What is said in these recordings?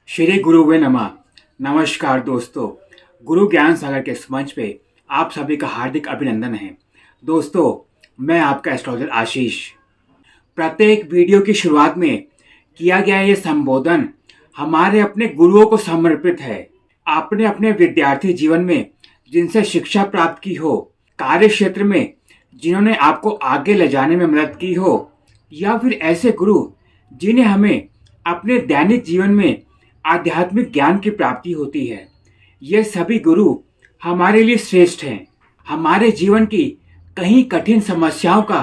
श्री गुरुवे नमः। नमस्कार दोस्तों, गुरु ज्ञान सागर के इस मंच पे आप सभी का हार्दिक अभिनंदन है। दोस्तों, मैं आपका एस्ट्रोलॉजर आशीष। प्रत्येक वीडियो की शुरुआत में किया गया ये संबोधन हमारे अपने गुरुओं को समर्पित है। आपने अपने विद्यार्थी जीवन में जिनसे शिक्षा प्राप्त की हो, कार्य क्षेत्र में जिन्होंने आपको आगे ले जाने में मदद की हो, या फिर ऐसे गुरु जिन्हें हमें अपने दैनिक जीवन में आध्यात्मिक ज्ञान की प्राप्ति होती है, ये सभी गुरु हमारे लिए श्रेष्ठ हैं। हमारे जीवन की कहीं कठिन समस्याओं का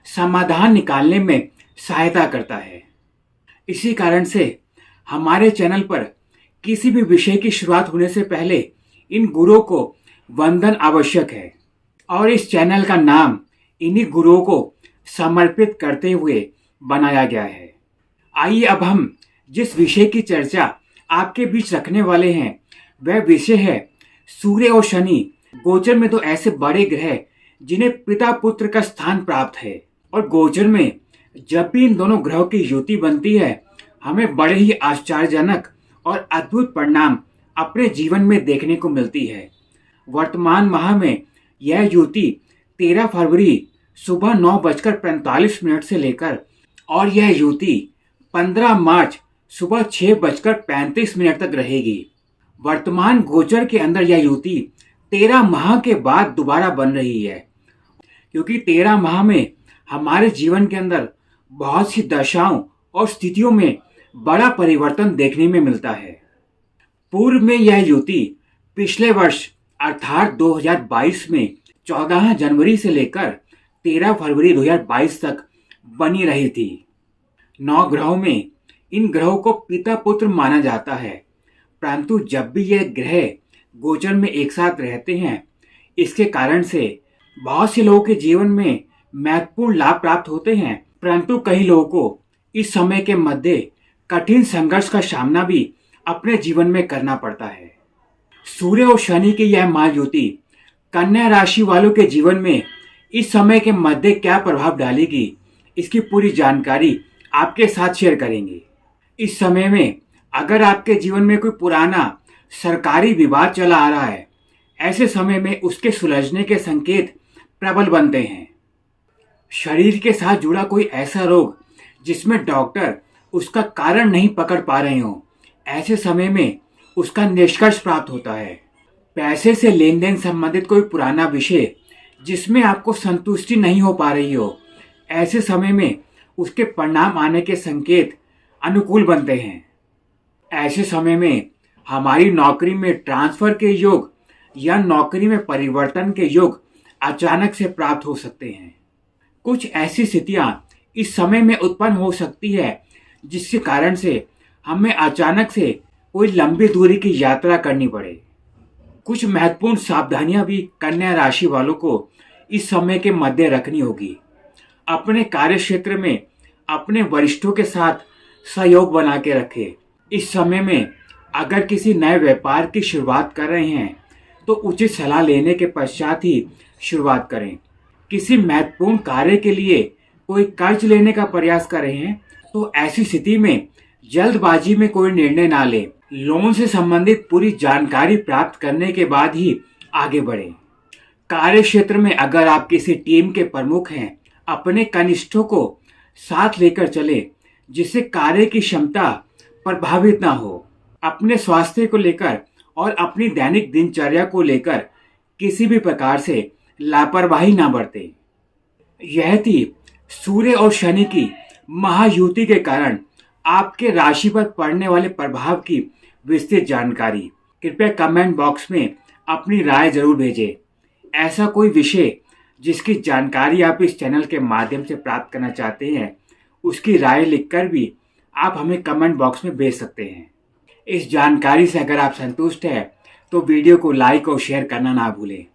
समाधान निकालने में सहायता करता है। इसी कारण से हमारे चैनल पर किसी भी विषय की शुरुआत होने से पहले इन गुरुओं को वंदन आवश्यक है और इस चैनल का नाम इन्हीं गुरुओं को समर्पित करते हुए बनाया गया है। आइए अब हम जिस विषय की चर्चा आपके बीच रखने वाले हैं वह विषय है सूर्य और शनि। गोचर में तो ऐसे बड़े ग्रह जिन्हें पिता पुत्र का स्थान प्राप्त है, और गोचर में जब भी इन दोनों ग्रहों की युति बनती है हमें बड़े ही आश्चर्यजनक और अद्भुत परिणाम अपने जीवन में देखने को मिलती है। वर्तमान माह में यह युति 13 फरवरी सुबह 9:45 से लेकर और यह युति 15 मार्च सुबह 6:35 तक रहेगी। वर्तमान गोचर के अंदर यह युति 13 माह के बाद दोबारा बन रही है, क्योंकि 13 माह में हमारे जीवन के अंदर बहुत सी दशाओं और स्थितियों में बड़ा परिवर्तन देखने में मिलता है। पूर्व में यह युति पिछले वर्ष अर्थात 2022 में 14 जनवरी से लेकर 13 फरवरी 2022 तक बनी रही थी। 9 ग्रहों में इन ग्रहों को पिता पुत्र माना जाता है, परंतु जब भी यह ग्रह गोचर में एक साथ रहते हैं इसके कारण से बहुत से लोगों के जीवन में महत्वपूर्ण लाभ प्राप्त होते हैं, परंतु कई लोगों को इस समय के मध्य कठिन संघर्ष का सामना भी अपने जीवन में करना पड़ता है। सूर्य और शनि की यह महायुति कन्या राशि वालों के जीवन में इस समय के मध्य क्या प्रभाव डालेगी, इसकी पूरी जानकारी आपके साथ शेयर करेंगे। इस समय में अगर आपके जीवन में कोई पुराना सरकारी विवाद चला आ रहा है, ऐसे समय में उसके सुलझने के संकेत प्रबल बनते हैं। शरीर के साथ जुड़ा कोई ऐसा रोग जिसमें डॉक्टर उसका कारण नहीं पकड़ पा रहे हो, ऐसे समय में उसका निष्कर्ष प्राप्त होता है। पैसे से लेन देन संबंधित कोई पुराना विषय जिसमें आपको संतुष्टि नहीं हो पा रही हो, ऐसे समय में उसके परिणाम आने के संकेत अनुकूल बनते हैं। ऐसे समय में हमारी नौकरी में ट्रांसफर के योग या नौकरी में परिवर्तन के योग अचानक से प्राप्त हो सकते हैं। कुछ ऐसी स्थितियां इस समय में उत्पन्न हो सकती है जिसके कारण से हमें अचानक से कोई लंबी दूरी की यात्रा करनी पड़े। कुछ महत्वपूर्ण सावधानियां भी कन्या राशि वालों को इस समय के मध्य रखनी होगी। अपने कार्य क्षेत्र में अपने वरिष्ठों के साथ सहयोग बना के रखें। इस समय में अगर किसी नए व्यापार की शुरुआत कर रहे हैं तो उचित सलाह लेने के पश्चात ही शुरुआत करें। किसी महत्वपूर्ण कार्य के लिए कोई कर्ज लेने का प्रयास कर रहे हैं तो ऐसी स्थिति में जल्दबाजी में कोई निर्णय ना लें। लोन से संबंधित पूरी जानकारी प्राप्त करने के बाद ही आगे बढ़ें। कार्य क्षेत्र में अगर आप किसी टीम के प्रमुख हैं, अपने कनिष्ठों को साथ लेकर चले जिससे कार्य की क्षमता प्रभावित ना हो। अपने स्वास्थ्य को लेकर और अपनी दैनिक दिनचर्या को लेकर किसी भी प्रकार से लापरवाही ना बरते। यह थी सूर्य और शनि की महायुति के कारण आपके राशि पर पड़ने वाले प्रभाव की विस्तृत जानकारी। कृपया कमेंट बॉक्स में अपनी राय जरूर भेजें। ऐसा कोई विषय जिसकी जानकारी आप इस चैनल के माध्यम से प्राप्त करना चाहते हैं, उसकी राय लिखकर भी आप हमें कमेंट बॉक्स में भेज सकते हैं। इस जानकारी से अगर आप संतुष्ट हैं तो वीडियो को लाइक और शेयर करना ना भूलें।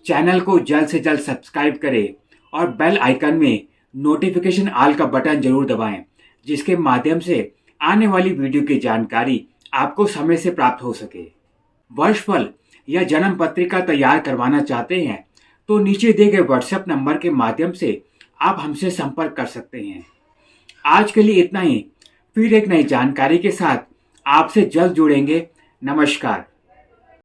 चैनल को जल्द से जल्द सब्सक्राइब करें और बेल आइकन में नोटिफिकेशन ऑल का बटन जरूर दबाएं, जिसके माध्यम से आने वाली वीडियो की जानकारी आपको समय से प्राप्त हो सके। वर्षफल या जन्म पत्रिका तैयार करवाना चाहते हैं तो नीचे दिए गए व्हाट्सएप नंबर के माध्यम से आप हमसे संपर्क कर सकते हैं। आज के लिए इतना ही। फिर एक नई जानकारी के साथ आपसे जल्द जुड़ेंगे। नमस्कार।